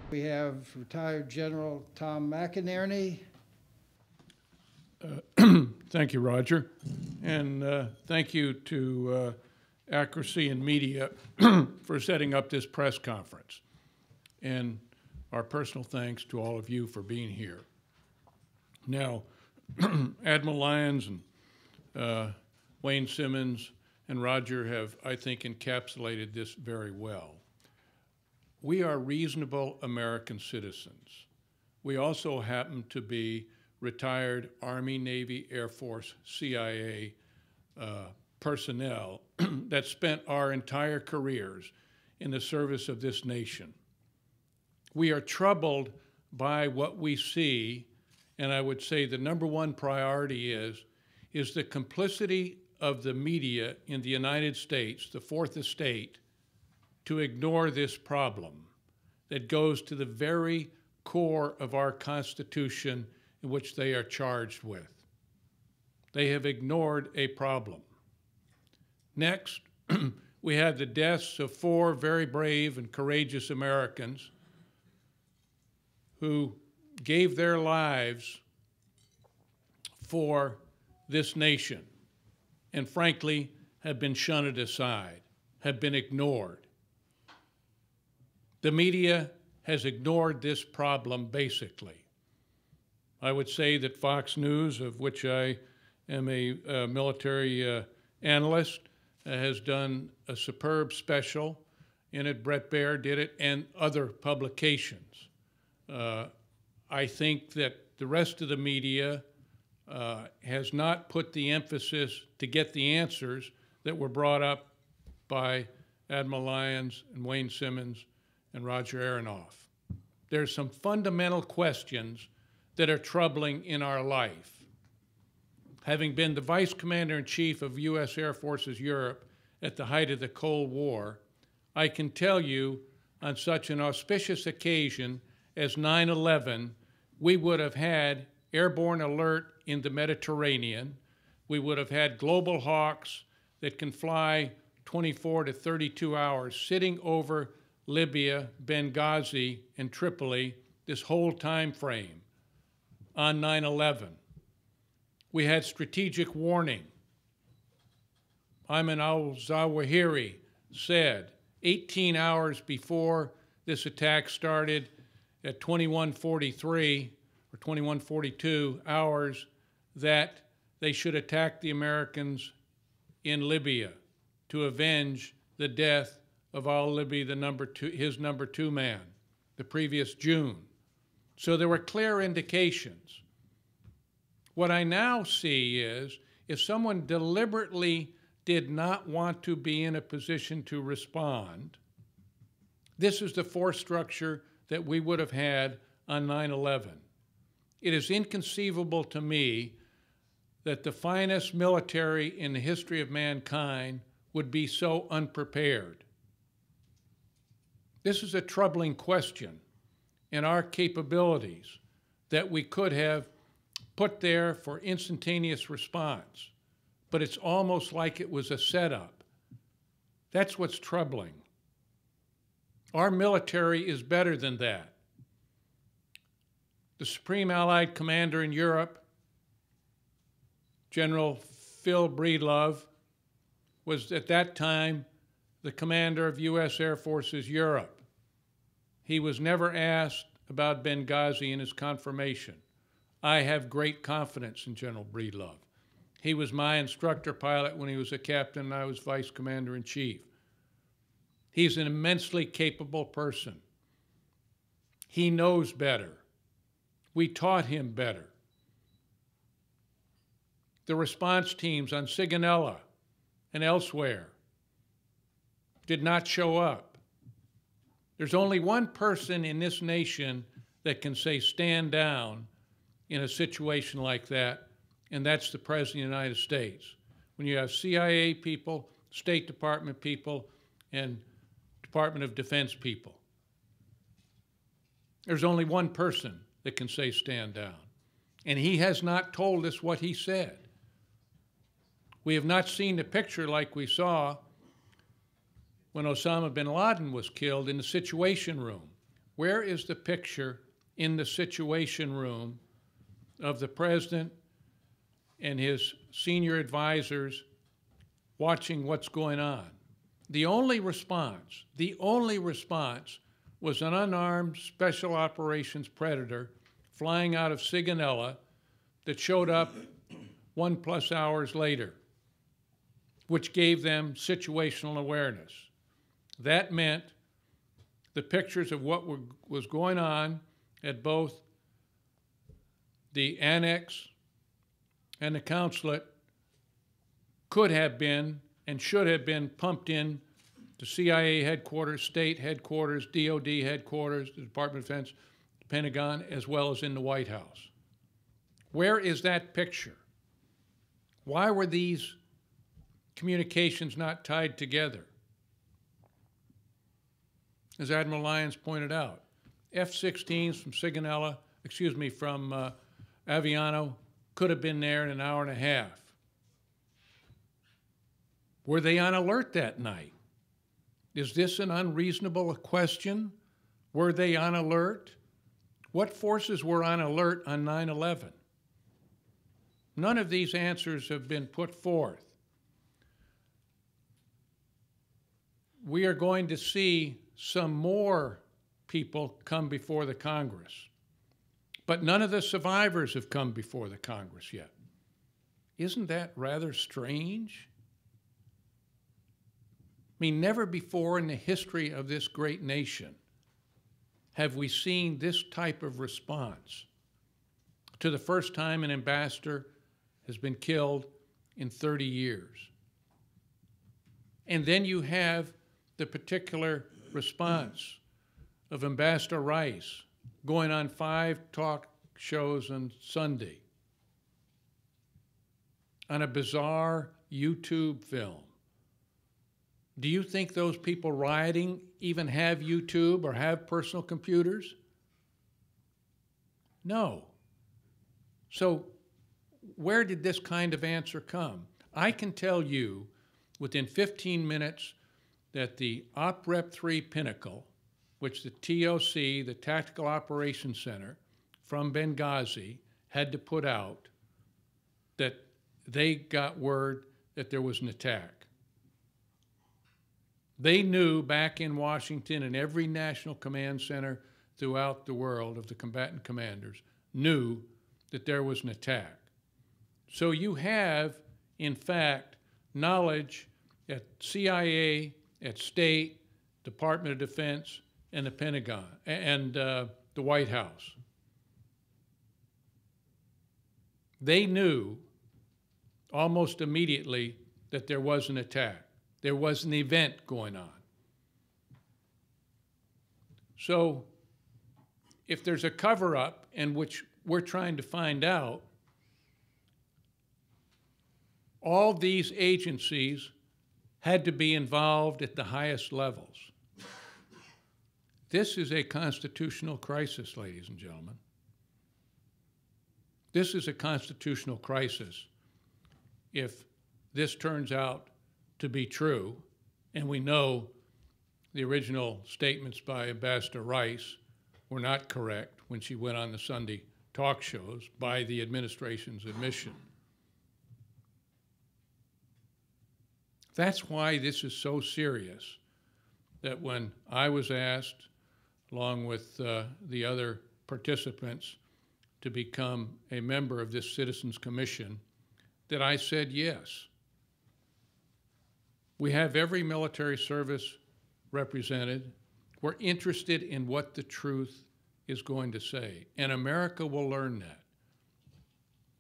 We have retired General Tom McInerney. Thank you, Roger. And thank you to Accuracy and Media for setting up this press conference. And our personal thanks to all of you for being here. Now, Admiral Lyons and Wayne Simmons and Roger have, I think, encapsulated this very well. We are reasonable American citizens. We also happen to be retired Army, Navy, Air Force, CIA personnel that spent our entire careers in the service of this nation. We are troubled by what we see, and I would say the number one priority is the complicity of the media in the United States, the Fourth Estate, to ignore this problem that goes to the very core of our Constitution in which they are charged with. They have ignored a problem. Next, we had the deaths of 4 very brave and courageous Americans who gave their lives for this nation and frankly have been shunned aside, have been ignored. The media has ignored this problem basically. I would say that Fox News, of which I am a military analyst, has done a superb special in it. Brett Baer did it, and other publications. I think that the rest of the media has not put the emphasis to get the answers that were brought up by Admiral Lyons and Wayne Simmons and Roger Aronoff. There's some fundamental questions that are troubling in our life. Having been the Vice Commander-in-Chief of U.S. Air Forces Europe at the height of the Cold War, I can tell you on such an auspicious occasion as 9/11, we would have had airborne alert in the Mediterranean. We would have had Global Hawks that can fly 24 to 32 hours sitting over Libya, Benghazi, and Tripoli this whole time frame on 9/11. We had strategic warning. Ayman al-Zawahiri said 18 hours before this attack started at 21:43 or 21:42 hours that they should attack the Americans in Libya to avenge the death of al-Libi, his number 2 man, the previous June. So there were clear indications. What I now see is if someone deliberately did not want to be in a position to respond, this is the force structure that we would have had on 9/11. It is inconceivable to me that the finest military in the history of mankind would be so unprepared. This is a troubling question in our capabilities that we could have put there for instantaneous response, but it's almost like it was a setup. That's what's troubling. Our military is better than that. The Supreme Allied Commander in Europe, General Phil Breedlove, was at that time the commander of U.S. Air Forces Europe. He was never asked about Benghazi in his confirmation. I have great confidence in General Breedlove. He was my instructor pilot when he was a captain and I was Vice Commander-in-Chief. He's an immensely capable person. He knows better. We taught him better. The response teams on Sigonella and elsewhere did not show up. There's only one person in this nation that can say stand down in a situation like that, and that's the President of the United States. When you have CIA people, State Department people, and Department of Defense people. There's only one person that can say stand down, and he has not told us what he said. We have not seen the picture like we saw when Osama bin Laden was killed in the Situation Room. Where is the picture in the Situation Room of the president and his senior advisors watching what's going on? The only response was an unarmed special operations predator flying out of Sigonella that showed up 1+ hours later, which gave them situational awareness. That meant the pictures of what was going on at both the annex and the consulate could have been and should have been pumped in to CIA headquarters, state headquarters, DOD headquarters, the Department of Defense, the Pentagon, as well as in the White House. Where is that picture? Why were these communications not tied together? As Admiral Lyons pointed out, F-16s from from Aviano could have been there in an hour and a half. Were they on alert that night? Is this an unreasonable question? Were they on alert? What forces were on alert on 9/11? None of these answers have been put forth. We are going to see some more people come before the Congress, but none of the survivors have come before the Congress yet. Isn't that rather strange? I mean, never before in the history of this great nation have we seen this type of response to the first time an ambassador has been killed in 30 years. And then you have the particular response of Ambassador Rice going on 5 talk shows on Sunday on a bizarre YouTube film. Do you think those people rioting even have YouTube or have personal computers? No. So where did this kind of answer come? I can tell you within 15 minutes that the OPREP 3 Pinnacle, which the TOC, the Tactical Operations Center from Benghazi, had to put out, that they got word that there was an attack. They knew back in Washington and every national command center throughout the world of the combatant commanders knew that there was an attack. So you have, in fact, knowledge at CIA, at State, Department of Defense, and the Pentagon, and the White House. They knew almost immediately that there was an attack. There was an event going on. So if there's a cover-up, and which we're trying to find out, all these agencies had to be involved at the highest levels. This is a constitutional crisis, ladies and gentlemen. This is a constitutional crisis if this turns out to be true, and we know the original statements by Ambassador Rice were not correct when she went on the Sunday talk shows by the administration's admission. That's why this is so serious, that when I was asked, along with the other participants, to become a member of this Citizens Commission, that I said yes. We have every military service represented. We're interested in what the truth is going to say, and America will learn that.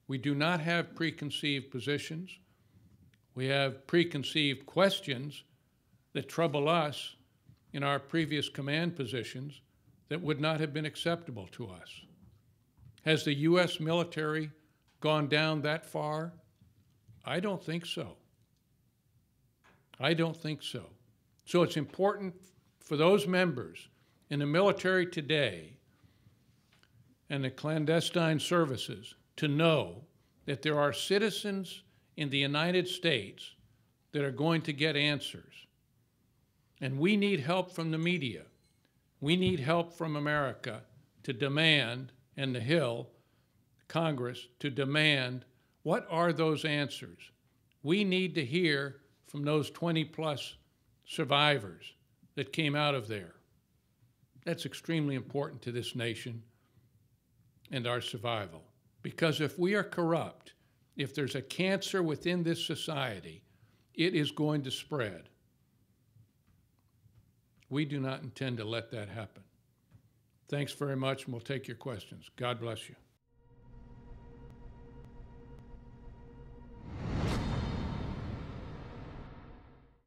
We do not have preconceived positions. We have preconceived questions that trouble us in our previous command positions that would not have been acceptable to us. Has the U.S. military gone down that far? I don't think so. I don't think so. So it's important for those members in the military today and the clandestine services to know that there are citizens in the United States that are going to get answers. And we need help from the media. We need help from America to demand, and the Hill, Congress, to demand what are those answers. We need to hear from those 20-plus survivors that came out of there. That's extremely important to this nation and our survival. Because if we are corrupt, if there's a cancer within this society, it is going to spread. We do not intend to let that happen. Thanks very much, and we'll take your questions. God bless you.